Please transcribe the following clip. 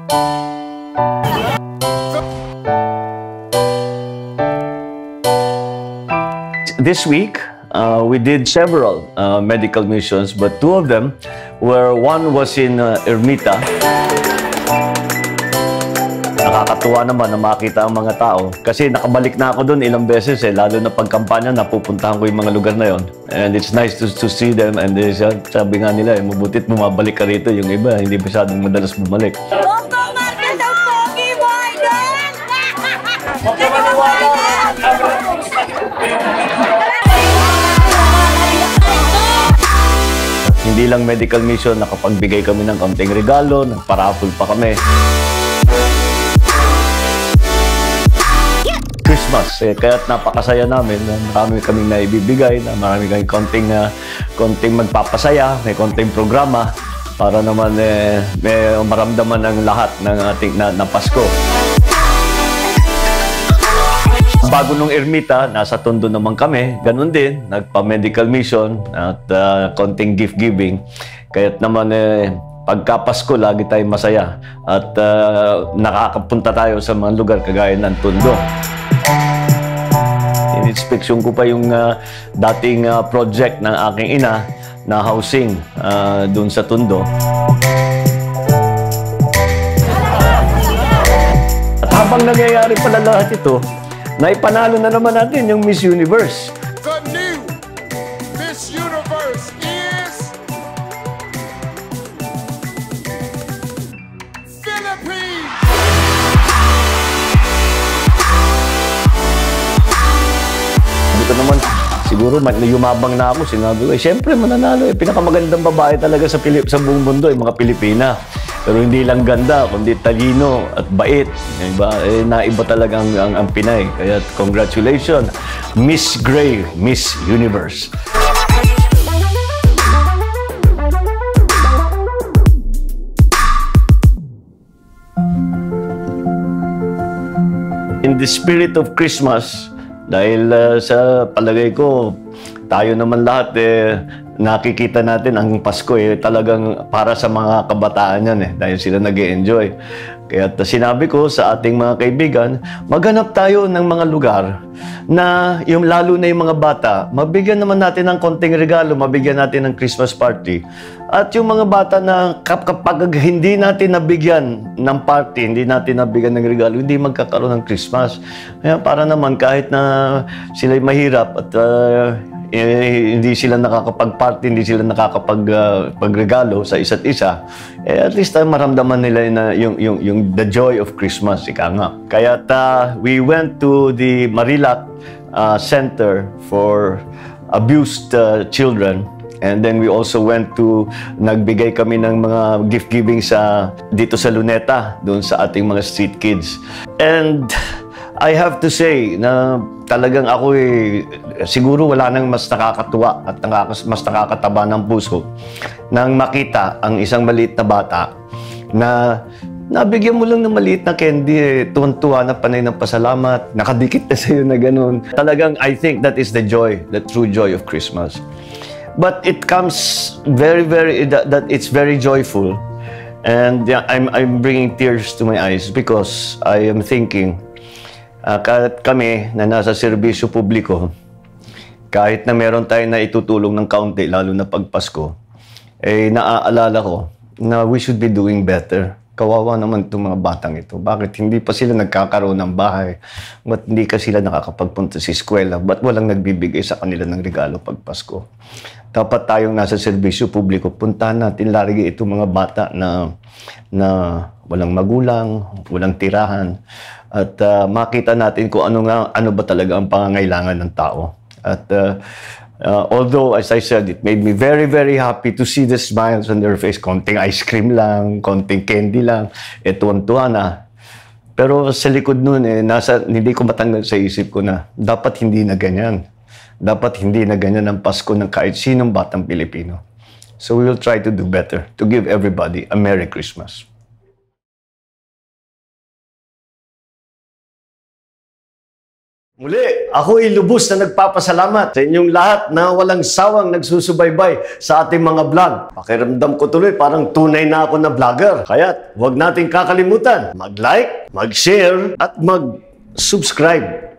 This week, we did several medical missions, but two of them were, one was in Ermita. Nakakatuwa naman na makita ang mga tao kasi nakabalik na ako doon ilang beses lalo na pagkampanya napupuntahan ko yung mga lugar na yon. And it's nice to see them, and sabi nga nila, mabutit bumabalik ka rito, yung iba hindi masyadong madalas bumalik. Hindi lang medical mission, nakapagbigay kami ng kaunting regalo, nagparapol pa kami. Christmas, kaya't napakasaya namin. Marami kaming naibibigay, marami kaming konting magpapasaya, may konting programa para naman may maramdaman ng lahat ng ating na Pasko. Bago nung Ermita, nasa Tondo naman kami. Ganun din, nagpa-medical mission at konting gift giving. Kaya't naman pagka Pasko, lagi tayong masaya. At nakakapunta tayo sa mga lugar kagaya ng Tondo. In-inspection ko pa yung dating project ng aking ina na housing doon sa Tondo. At habang nangyayari pala lahat ito, naipanalo na naman natin yung Miss Universe. The new Miss Universe is Philippines! Dito naman, siguro yumabang na ako. Sinabi ko, siyempre mananalo. Pinakamagandang babae talaga sa buong mundo, mga Pilipina. Pero hindi lang ganda, kundi talino at bait. Diba? Naiba talaga ang Pinay. Kaya congratulations, Miss Gray, Miss Universe. In the spirit of Christmas, dahil sa palagay ko, tayo naman lahat nakikita natin ang Pasko talagang para sa mga kabataan yan dahil sila nag-e-enjoy. Kaya sinabi ko sa ating mga kaibigan, maghanap tayo ng mga lugar na lalo na yung mga bata, mabigyan naman natin ng konting regalo, mabigyan natin ng Christmas party. At yung mga bata na kapag hindi natin nabigyan ng party, hindi natin nabigyan ng regalo, hindi magkakaroon ng Christmas. Kaya para naman kahit na sila'y mahirap at hindi sila nakakapag-party, hindi sila nakakapag-regalo sa isa't isa, at least maramdaman nila na yung the joy of Christmas, ika nga. Kaya we went to the Marilac Center for Abused Children, and then we also went to, nagbigay kami ng mga gift giving dito sa Luneta, doon sa ating mga street kids. And I have to say na talagang ako siguro wala nang mas nakakatuwa at mas nakakataba ng puso nang makita ang isang maliit na bata na nabigyan mo lang ng maliit na candy, tuwan-tuwa na panay ng pasalamat, nakadikit na sa'yo na ganun. Talagang I think that is the joy, the true joy of Christmas. But it comes that it's very joyful, and I'm bringing tears to my eyes because I am thinking, kahit kami na nasa serbisyo publiko, kahit na meron tayo na itutulong ng kaunti, lalo na pag Pasko, naaalala ko na we should be doing better. Kawawa naman itong mga batang ito. Bakit hindi pa sila nagkakaroon ng bahay? Ba't hindi ka sila nakakapagpunta sa eskwela? Ba't walang nagbibigay sa kanila ng regalo pag Pasko? Dapat tayong nasa serbisyo publiko, puntahan natin lagi itong mga bata na walang magulang, walang tirahan, at makita natin kung ano ba talaga ang pangangailangan ng tao. At although, as I said, it made me very, very happy to see the smiles on their face. Konting ice cream lang, konting candy lang, tuwan-tuwa na. Pero sa likod nun, hindi ko matanggal sa isip ko na dapat hindi na ganyan. Dapat hindi na ganyan ang Pasko ng kahit sinong batang Pilipino. So we will try to do better, to give everybody a Merry Christmas. Muli, ako ay lubos na nagpapasalamat sa inyong lahat na walang sawang nagsusubaybay sa ating mga vlog. Pakiramdam ko tuloy parang tunay na ako na vlogger. Kaya huwag nating kakalimutan mag-like, mag-share at mag-subscribe.